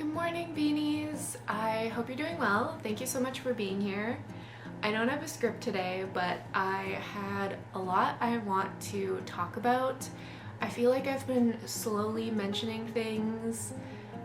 Good morning, beanies! I hope you're doing well. Thank you so much for being here. I don't have a script today, but I had a lot I want to talk about. I feel like I've been slowly mentioning things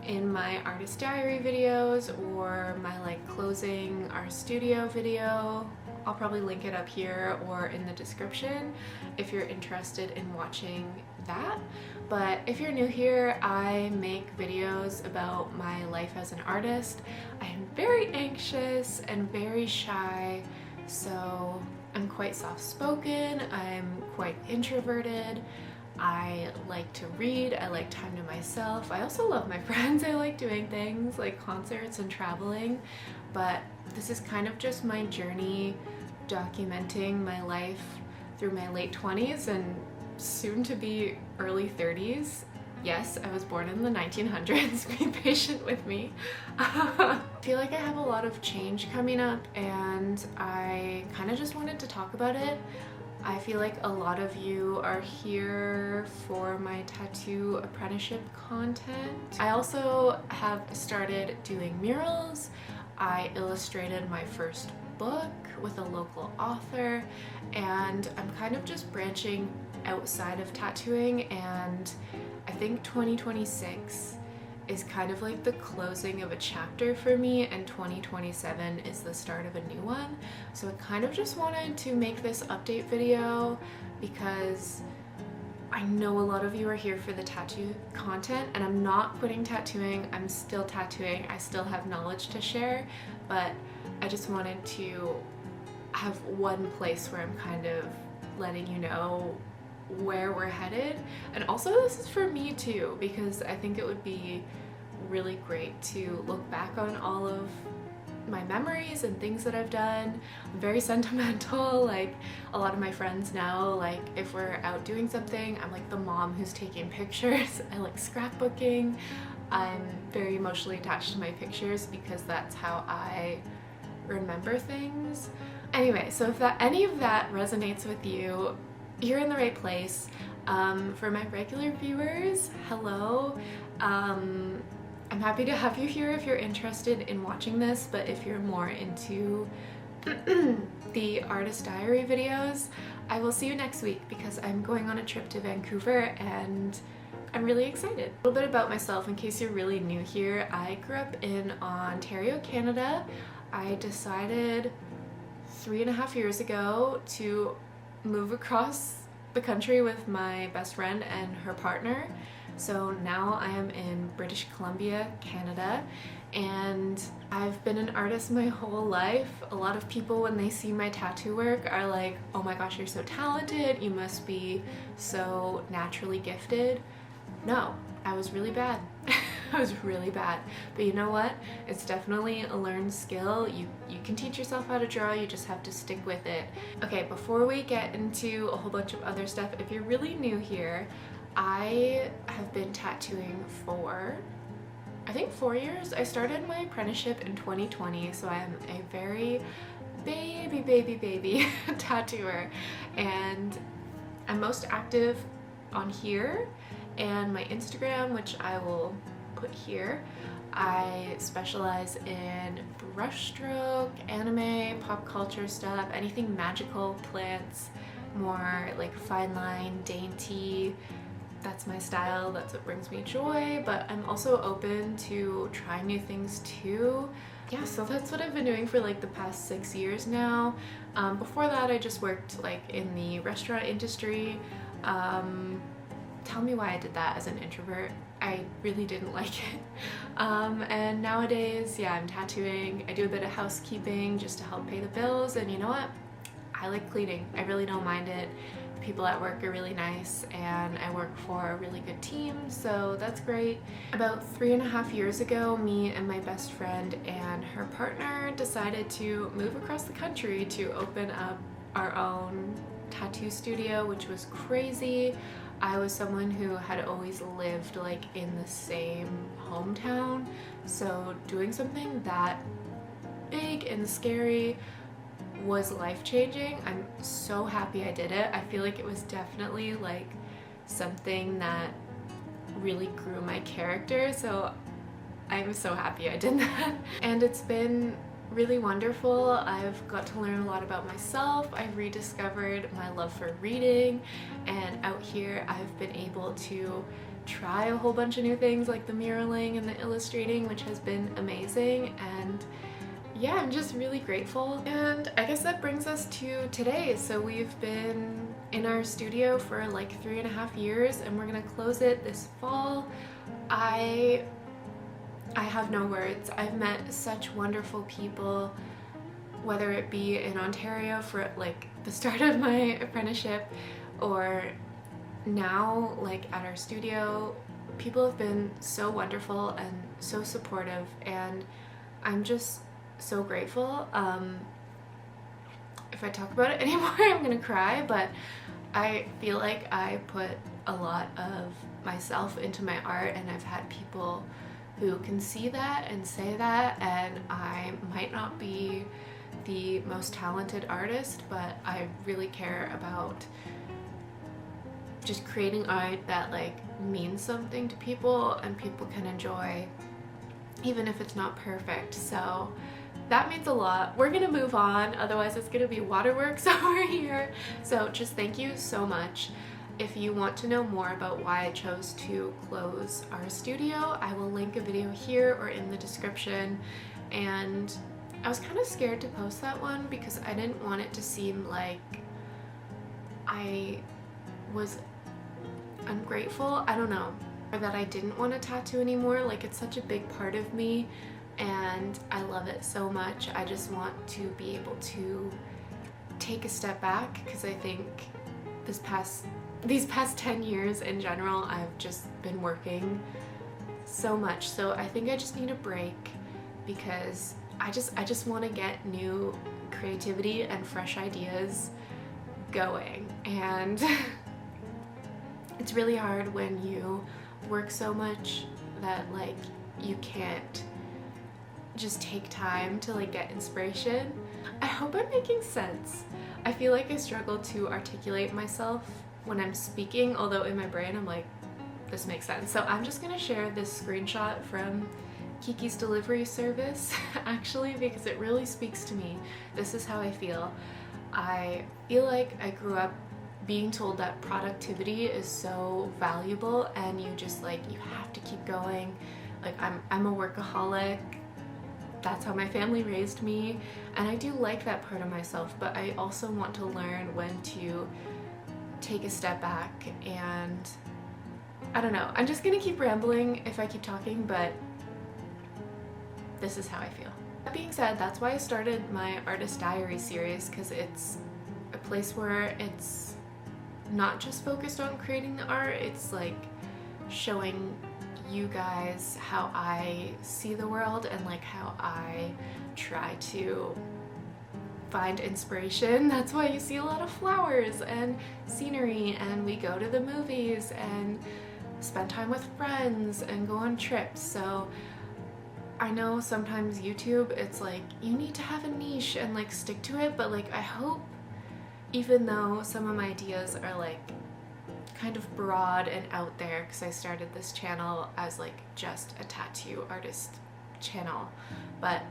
in my artist diary videos or my closing our studio video. I'll probably link it up here or in the description if you're interested in watching that. But if you're new here, I make videos about my life as an artist. I am very anxious and very shy, so I'm quite soft-spoken, I'm quite introverted. I like to read, I like time to myself. I also love my friends. I like doing things like concerts and traveling, but this is kind of just my journey documenting my life through my late 20s and soon to be early 30s. Yes, I was born in the 1900s. Be patient with me. I feel like I have a lot of change coming up and I kind of just wanted to talk about it. I feel like a lot of you are here for my tattoo apprenticeship content. I also have started doing murals. I illustrated my first book with a local author, and I'm kind of just branching outside of tattooing, and I think 2026 is kind of like the closing of a chapter for me, and 2027 is the start of a new one. So I kind of just wanted to make this update video because I know a lot of you are here for the tattoo content, and I'm not quitting tattooing. I'm still tattooing. I still have knowledge to share, but I just wanted to have one place where I'm kind of letting you know where we're headed. And also this is for me too, because I think it would be really great to look back on all of my memories and things that I've done. I'm very sentimental. Like a lot of my friends now, like if we're out doing something, I'm like the mom who's taking pictures. I like scrapbooking. I'm very emotionally attached to my pictures because that's how I remember things. Anyway, so if any of that resonates with you, you're in the right place. For my regular viewers, hello. I'm happy to have you here if you're interested in watching this, but if you're more into the artist diary videos, I will see you next week because I'm going on a trip to Vancouver and I'm really excited. A little bit about myself in case you're really new here. I grew up in Ontario, Canada. I decided 3.5 years ago to move across the country with my best friend and her partner. So now I am in British Columbia, Canada, and I've been an artist my whole life. A lot of people, when they see my tattoo work, are like, oh my gosh, you're so talented, you must be so naturally gifted. No, I was really bad. I was really bad. But you know what? It's definitely a learned skill. You can teach yourself how to draw, you just have to stick with it. Okay, before we get into a whole bunch of other stuff, if you're really new here, I have been tattooing for, I think 4 years. I started my apprenticeship in 2020, so I'm a very baby tattooer, and I'm most active on here and my Instagram, which I will put here. I specialize in brushstroke, anime, pop culture stuff, anything magical, plants, more like fine line, dainty. That's my style, that's what brings me joy, but I'm also open to trying new things too. Yeah, so that's what I've been doing for like the past 6 years now. Before that, I just worked like in the restaurant industry. Tell me why I did that as an introvert. I really didn't like it. And nowadays, yeah, I'm tattooing. I do a bit of housekeeping just to help pay the bills, and you know what? I like cleaning. I really don't mind it. The people at work are really nice, and I work for a really good team, so that's great. About 3.5 years ago, me and my best friend and her partner decided to move across the country to open up our own tattoo studio, which was crazy. I was someone who had always lived like in the same hometown, so doing something that big and scary was life-changing. I'm so happy I did it. I feel like it was definitely like something that really grew my character, so I I'm so happy I did that. And it's been really wonderful. I've got to learn a lot about myself. I've rediscovered my love for reading, and out here I've been able to try a whole bunch of new things like the muraling and the illustrating, which has been amazing. And yeah, I'm just really grateful. And I guess that brings us to today. So we've been in our studio for like 3.5 years, and we're gonna close it this fall. I have no words. I've met such wonderful people, whether it be in Ontario for like the start of my apprenticeship or now like at our studio. People have been so wonderful and so supportive, and I'm just so grateful. If I talk about it anymore, I'm gonna cry, but I feel like I put a lot of myself into my art, and I've had people who can see that and say that, and I might not be the most talented artist, but I really care about just creating art that like means something to people and people can enjoy, even if it's not perfect. So that means a lot. We're gonna move on, otherwise it's gonna be waterworks over here. So just thank you so much. If you want to know more about why I chose to close our studio, I will link a video here or in the description. And I was kind of scared to post that one because I didn't want it to seem like I was ungrateful, I don't know, or that I didn't want to tattoo anymore. Like, it's such a big part of me and I love it so much. I just want to be able to take a step back, because I think these past 10 years in general, I've just been working so much. So I think I just need a break, because I just want to get new creativity and fresh ideas going. And it's really hard when you work so much that like you can't just take time to like get inspiration. I hope I'm making sense. I feel like I struggle to articulate myself when I'm speaking, although in my brain I'm like, this makes sense. So I'm just gonna share this screenshot from Kiki's delivery service actually, because it really speaks to me. This is how I feel. I feel like I grew up being told that productivity is so valuable and you just like, you have to keep going. Like I'm a workaholic. That's how my family raised me, and I do like that part of myself, but I also want to learn when to take a step back. And I don't know, I'm just gonna keep rambling if I keep talking, but this is how I feel. That being said, that's why I started my artist diary series, because it's a place where it's not just focused on creating the art, it's like showing you guys how I see the world and like how I try to find inspiration. That's why you see a lot of flowers and scenery, and we go to the movies and spend time with friends and go on trips. So I know sometimes YouTube, it's like you need to have a niche and like stick to it, but like I hope, even though some of my ideas are like kind of broad and out there, because I started this channel as like just a tattoo artist channel, but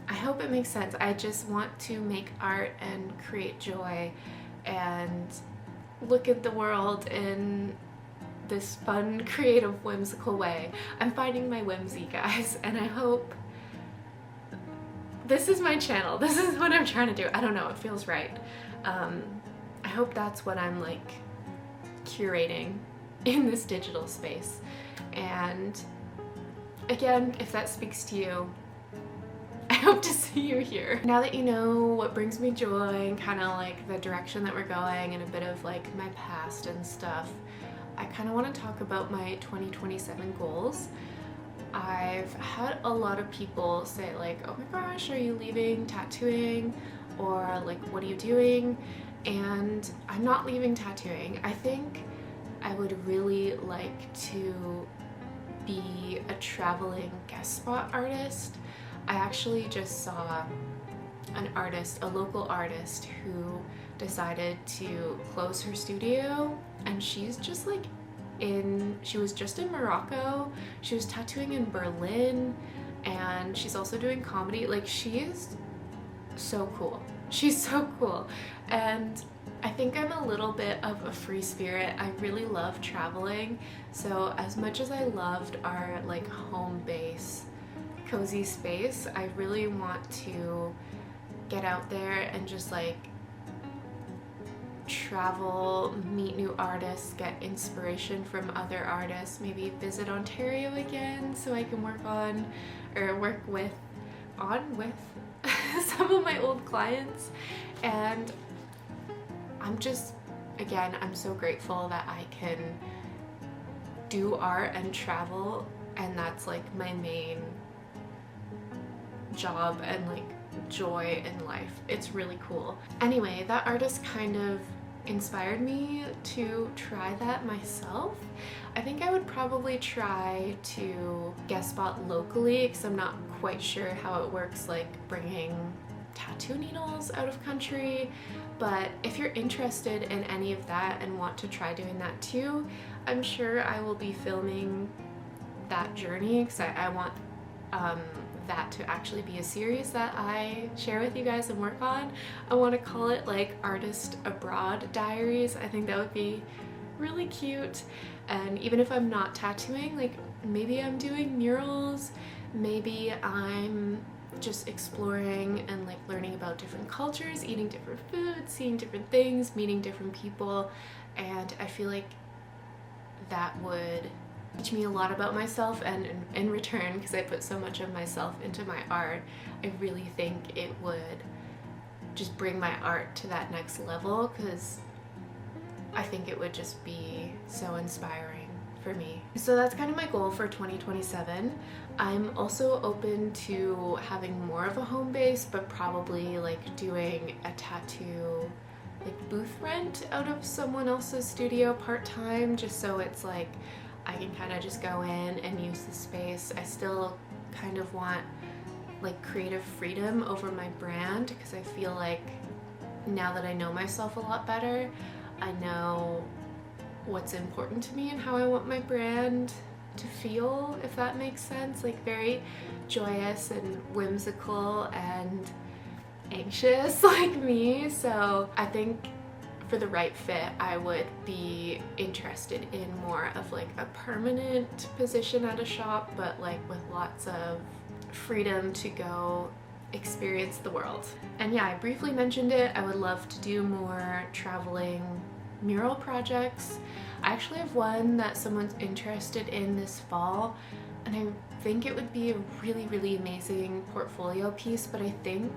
I hope it makes sense. I just want to make art and create joy and look at the world in this fun, creative, whimsical way. I'm finding my whimsy, guys, and I hope this is my channel. This is what I'm trying to do. I don't know, it feels right. I hope that's what I'm like curating in this digital space. And again, if that speaks to you, I hope to see you here. Now that you know what brings me joy and kind of like the direction that we're going and a bit of like my past and stuff, I kind of want to talk about my 2027 goals. I've had a lot of people say like, oh my gosh, are you leaving tattooing? Or like, what are you doing? And I'm not leaving tattooing. I think I would really like to be a traveling guest spot artist. I actually just saw an artist, a local artist, who decided to close her studio, and she's just like she was just in Morocco, she was tattooing in Berlin, and she's also doing comedy. Like, she is so cool. She's so cool. And I think I'm a little bit of a free spirit. I really love traveling. So as much as I loved our like home base, cozy space, I really want to get out there and just like travel, meet new artists, get inspiration from other artists, maybe visit Ontario again so I can work with some of my old clients. And I'm just, again, I'm so grateful that I can do art and travel, and that's like my main job and like joy in life. It's really cool. Anyway, that artist kind of inspired me to try that myself. I think I would probably try to guest spot locally because I'm not quite sure how it works, like bringing tattoo needles out of country. But if you're interested in any of that and want to try doing that too, I'm sure I will be filming that journey because I want that to actually be a series that I share with you guys and work on. I want to call it like Artist Abroad Diaries. I think that would be really cute. And even if I'm not tattooing, like maybe I'm doing murals, maybe I'm just exploring and like learning about different cultures, eating different foods, seeing different things, meeting different people. And I feel like that would teach me a lot about myself, and in return, because I put so much of myself into my art, I really think it would just bring my art to that next level, because I think it would just be so inspiring for me. So that's kind of my goal for 2027. I'm also open to having more of a home base, but probably like doing a tattoo like booth rent out of someone else's studio part-time, just so it's like I can kind of just go in and use the space. I still kind of want like creative freedom over my brand, because I feel like now that I know myself a lot better, I know what's important to me and how I want my brand to feel, if that makes sense. Like very joyous and whimsical and anxious like me. So I think for the right fit, I would be interested in more of like a permanent position at a shop, but like with lots of freedom to go experience the world. And yeah, I briefly mentioned it, I would love to do more traveling mural projects. I actually have one that someone's interested in this fall, and I think it would be a really, really amazing portfolio piece, but I think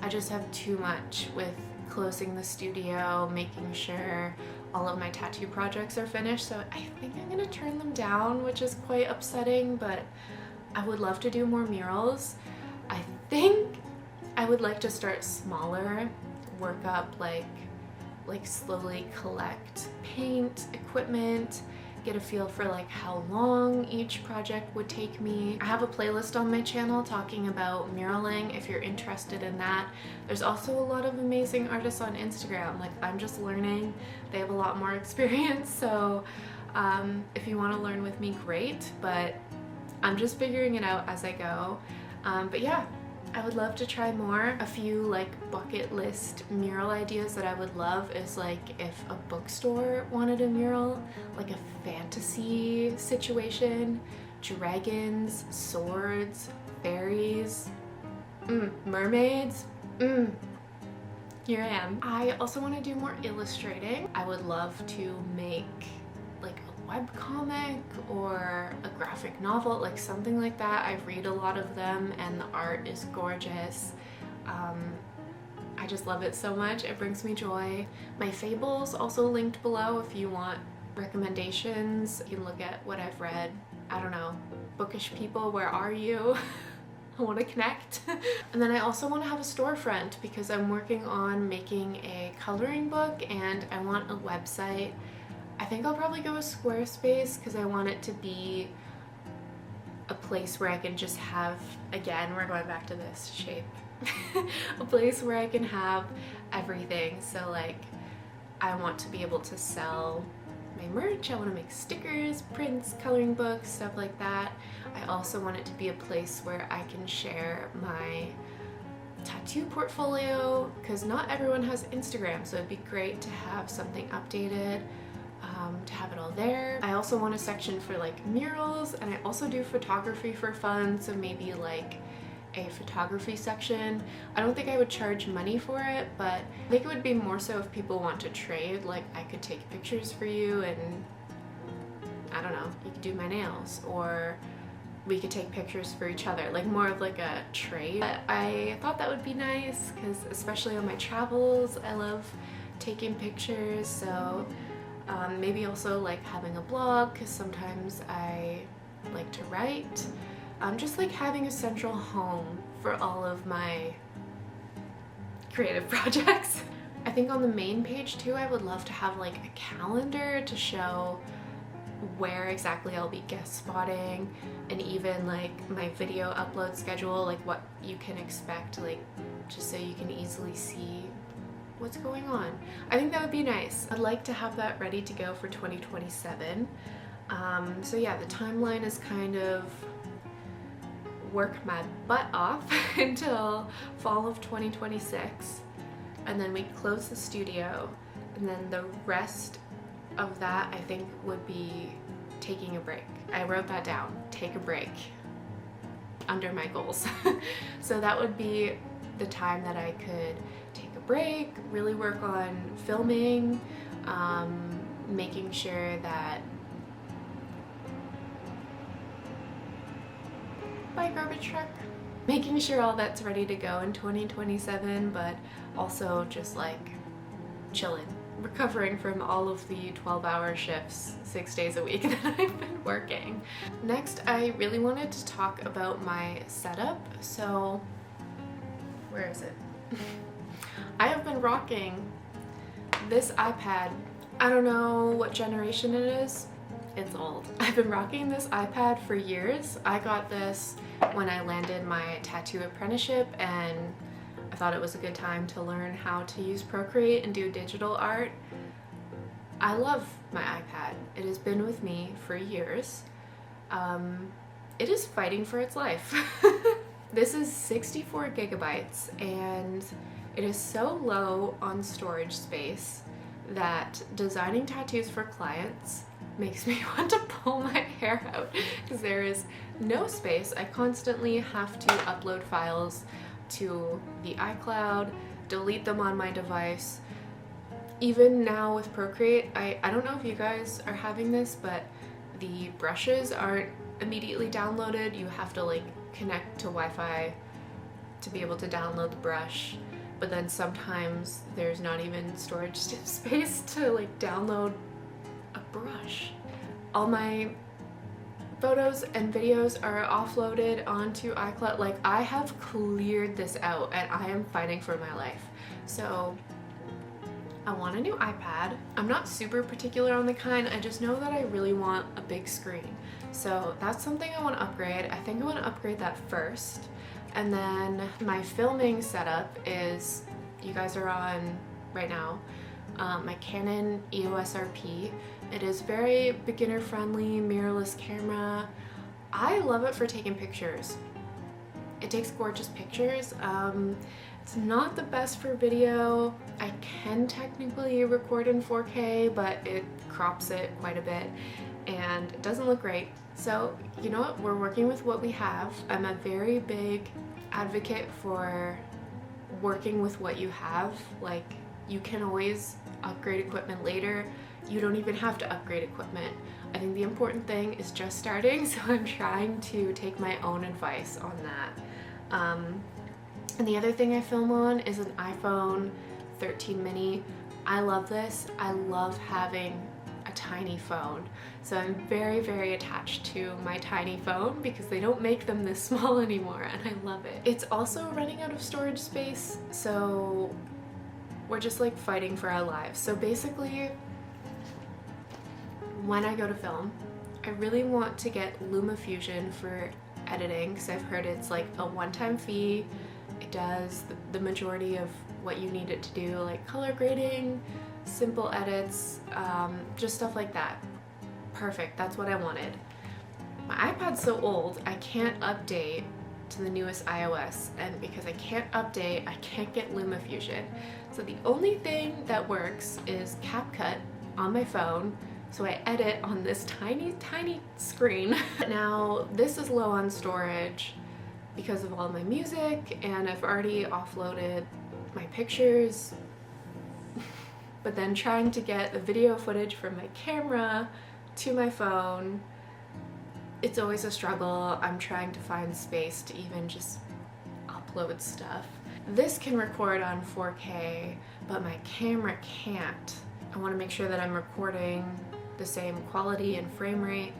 I just have too much with closing the studio, making sure all of my tattoo projects are finished, so I think I'm gonna turn them down, which is quite upsetting, but I would love to do more murals. I think I would like to start smaller, work up like slowly collect paint, equipment, get a feel for like how long each project would take me. I have a playlist on my channel talking about muraling if you're interested in that. There's also a lot of amazing artists on Instagram. Like, I'm just learning. They have a lot more experience, so if you want to learn with me, great, but I'm just figuring it out as I go. But yeah, I would love to try more. A few like bucket list mural ideas that I would love is like if a bookstore wanted a mural, like a fantasy situation, dragons, swords, fairies, mermaids, here I am. I also want to do more illustrating. I would love to make like a webcomic or a graphic novel, like something like that. I read a lot of them and the art is gorgeous. I just love it so much. It brings me joy. My fables also linked below if you want recommendations. You can look at what I've read. I don't know, bookish people, where are you? I want to connect. And then I also want to have a storefront because I'm working on making a coloring book and I want a website. I think I'll probably go with Squarespace because I want it to be a place where I can just have, again, we're going back to this shape, a place where I can have everything. So like, I want to be able to sell my merch. I want to make stickers, prints, coloring books, stuff like that. I also want it to be a place where I can share my tattoo portfolio, because not everyone has Instagram, so it'd be great to have something updated, to have it all there. I also want a section for like murals, and I also do photography for fun, so maybe like a photography section. I don't think I would charge money for it, but I think it would be more so if people want to trade, like I could take pictures for you and I don't know, you could do my nails, or we could take pictures for each other, like more of like a trade. But I thought that would be nice because especially on my travels I love taking pictures, so maybe also like having a blog because sometimes I like to write. Just like having a central home for all of my creative projects. I think on the main page too, I would love to have like a calendar to show where exactly I'll be guest spotting, and even like my video upload schedule, like what you can expect, like just so you can easily see what's going on. I think that would be nice. I'd like to have that ready to go for 2027. So yeah, the timeline is kind of work my butt off until fall of 2026, and then we close the studio, and then the rest of that I think would be taking a break. I wrote that down, take a break, under my goals. So that would be the time that I could take a break, really work on filming, making sure that garbage truck. Making sure all that's ready to go in 2027, but also just like chilling, recovering from all of the 12-hour shifts 6 days a week that I've been working. Next, I really wanted to talk about my setup. So where is it? I have been rocking this iPad. I don't know what generation it is. It's old. I've been rocking this iPad for years. I got this when I landed my tattoo apprenticeship, and I thought it was a good time to learn how to use Procreate and do digital art. I love my iPad. It has been with me for years. It is fighting for its life. This is 64 gigabytes, and it is so low on storage space that designing tattoos for clients makes me want to pull my hair out because there is no space. I constantly have to upload files to the iCloud, delete them on my device. Even now with Procreate, I don't know if you guys are having this, but the brushes aren't immediately downloaded. You have to like connect to Wi-Fi to be able to download the brush, but then sometimes there's not even storage space to like download a brush. All my photos and videos are offloaded onto iCloud. Like, I have cleared this out and I am fighting for my life. So I want a new iPad. I'm not super particular on the kind, I just know that I really want a big screen. So that's something I want to upgrade. I think I want to upgrade that first. And then my filming setup is, you guys are on right now, my Canon EOS RP. It is very beginner friendly, mirrorless camera. I love it for taking pictures. It takes gorgeous pictures. It's not the best for video. I can technically record in 4K, but it crops it quite a bit and it doesn't look great. So you know what, we're working with what we have. I'm a very big advocate for working with what you have. Like, you can always upgrade equipment later. You don't even have to upgrade equipment. I think the important thing is just starting, so I'm trying to take my own advice on that. And the other thing I film on is an iPhone 13 mini. I love this. I love having a tiny phone. So I'm very, very attached to my tiny phone because they don't make them this small anymore, and I love it. It's also running out of storage space, so we're just like fighting for our lives. So basically, when I go to film, I really want to get LumaFusion for editing because I've heard it's like a one-time fee. It does the majority of what you need it to do, like color grading, simple edits, just stuff like that. Perfect, that's what I wanted. My iPad's so old, I can't update to the newest iOS, and because I can't update, I can't get LumaFusion. So the only thing that works is CapCut on my phone, so I edit on this tiny, tiny screen. Now, this is low on storage because of all my music, and I've already offloaded my pictures, but then trying to get the video footage from my camera to my phone, it's always a struggle. I'm trying to find space to even just upload stuff. This can record on 4K, but my camera can't. I want to make sure that I'm recording the same quality and frame rate,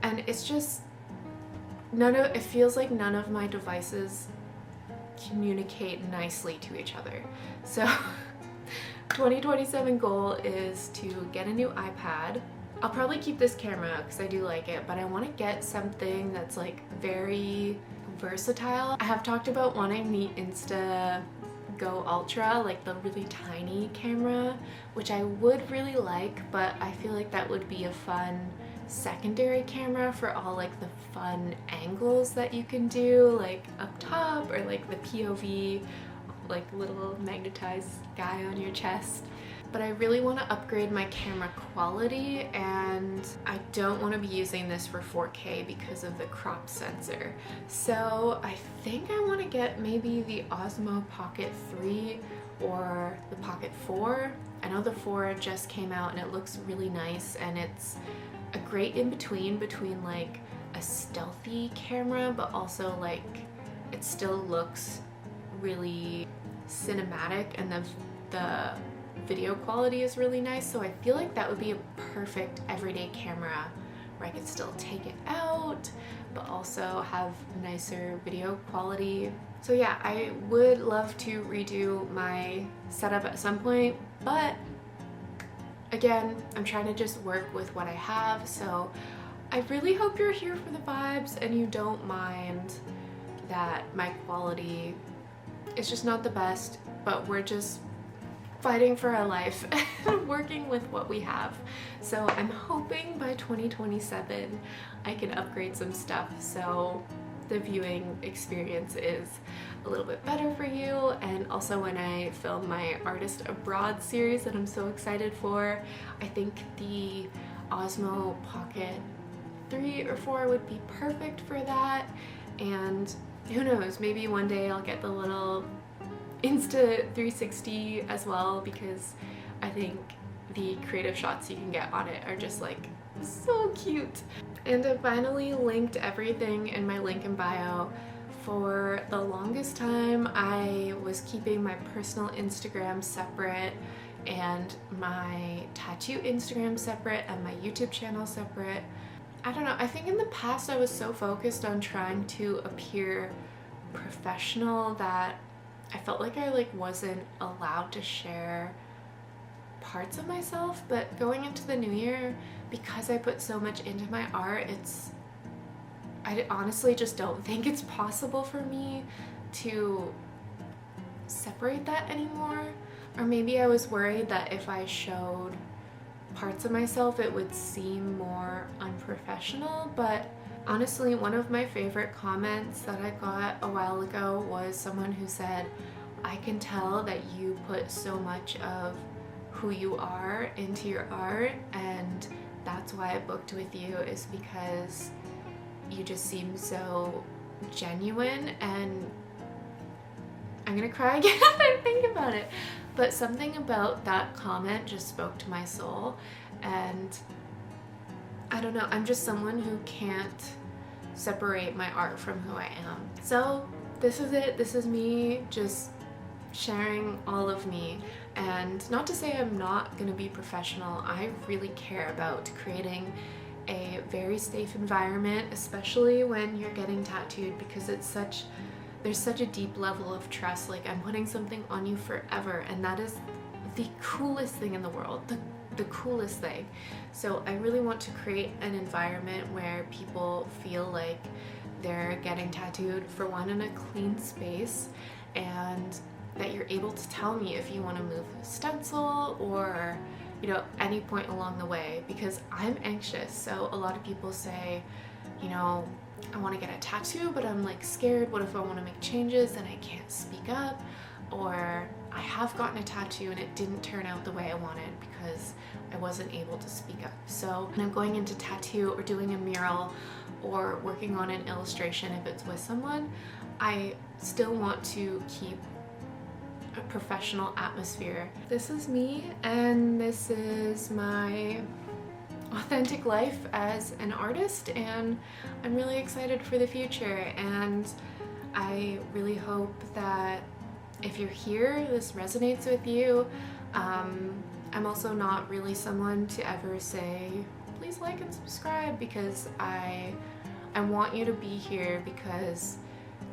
and it's just it feels like none of my devices communicate nicely to each other. So 2027 goal is to get a new iPad. I'll probably keep this camera because I do like it, but I want to get something that's like very versatile. I have talked about wanting the Insta Go Ultra, like the really tiny camera, which I would really like, but I feel like that would be a fun secondary camera for all like the fun angles that you can do, like up top, or like the POV, like little magnetized guy on your chest. But I really want to upgrade my camera quality, and I don't want to be using this for 4K because of the crop sensor. So I think I want to get maybe the Osmo Pocket 3 or the Pocket 4. I know the 4 just came out and it looks really nice, and it's a great in-between between like a stealthy camera, but also like it still looks really cinematic, and the video quality is really nice. So I feel like that would be a perfect everyday camera where I could still take it out but also have nicer video quality. So yeah, I would love to redo my setup at some point, but again, I'm trying to just work with what I have. So I really hope you're here for the vibes and you don't mind that my quality is just not the best, but we're just fighting for our life and working with what we have. So I'm hoping by 2027 I can upgrade some stuff so the viewing experience is a little bit better for you. And also when I film my Artist Abroad series that I'm so excited for, I think the Osmo Pocket 3 or 4 would be perfect for that. And who knows, maybe one day I'll get the little Insta 360 as well, because I think the creative shots you can get on it are just like so cute. And I finally linked everything in my link in bio. For the longest time I was keeping my personal Instagram separate and my tattoo Instagram separate and my YouTube channel separate. I don't know, I think in the past I was so focused on trying to appear professional that I felt like I wasn't allowed to share parts of myself. But going into the new year, because I put so much into my art, I honestly just don't think it's possible for me to separate that anymore. Or maybe I was worried that if I showed parts of myself it would seem more unprofessional. But honestly, one of my favorite comments that I got a while ago was someone who said, I can tell that you put so much of who you are into your art, and that's why I booked with you, is because you just seem so genuine. And I'm gonna cry again if I think about it. But something about that comment just spoke to my soul, and I don't know, I'm just someone who can't separate my art from who I am. So this is it. This is me just sharing all of me. And not to say I'm not gonna be professional, I really care about creating a very safe environment, especially when you're getting tattooed, because there's such a deep level of trust. Like, I'm putting something on you forever, and that is the coolest thing in the world, the coolest thing. So I really want to create an environment where people feel like they're getting tattooed, for one, in a clean space, and that you're able to tell me if you want to move a stencil or, you know, any point along the way, because I'm anxious. So a lot of people say, you know, I want to get a tattoo, but I'm like scared. What if I want to make changes and I can't speak up? Or I have gotten a tattoo and it didn't turn out the way I wanted because I wasn't able to speak up. So when I'm going into tattoo or doing a mural or working on an illustration, if it's with someone, I still want to keep a professional atmosphere. This is me, and this is my authentic life as an artist, and I'm really excited for the future, and I really hope that if you're here, this resonates with you. I'm also not really someone to ever say, please like and subscribe, because I want you to be here because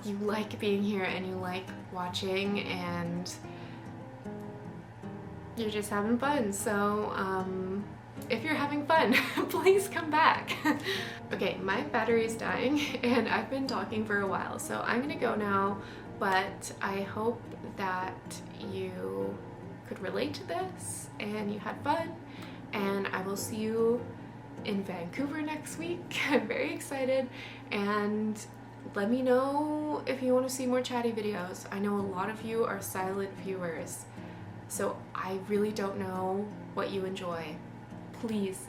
you like being here and you like watching and you're just having fun. So if you're having fun, please come back. Okay, my battery's dying and I've been talking for a while, so I'm gonna go now, but I hope that you could relate to this and you had fun, and I will see you in Vancouver next week. I'm very excited, and let me know if you want to see more chatty videos. I know a lot of you are silent viewers, so I really don't know what you enjoy. Please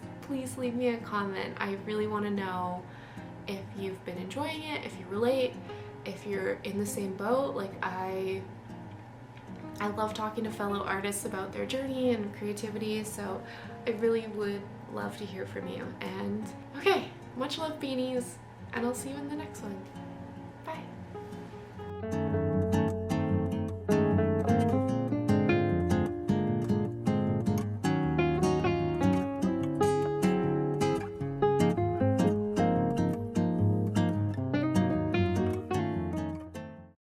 leave me a comment. I really want to know if you've been enjoying it, if you relate, if you're in the same boat. Like I love talking to fellow artists about their journey and creativity, so I really would love to hear from you. And okay, much love, beanies, and I'll see you in the next one.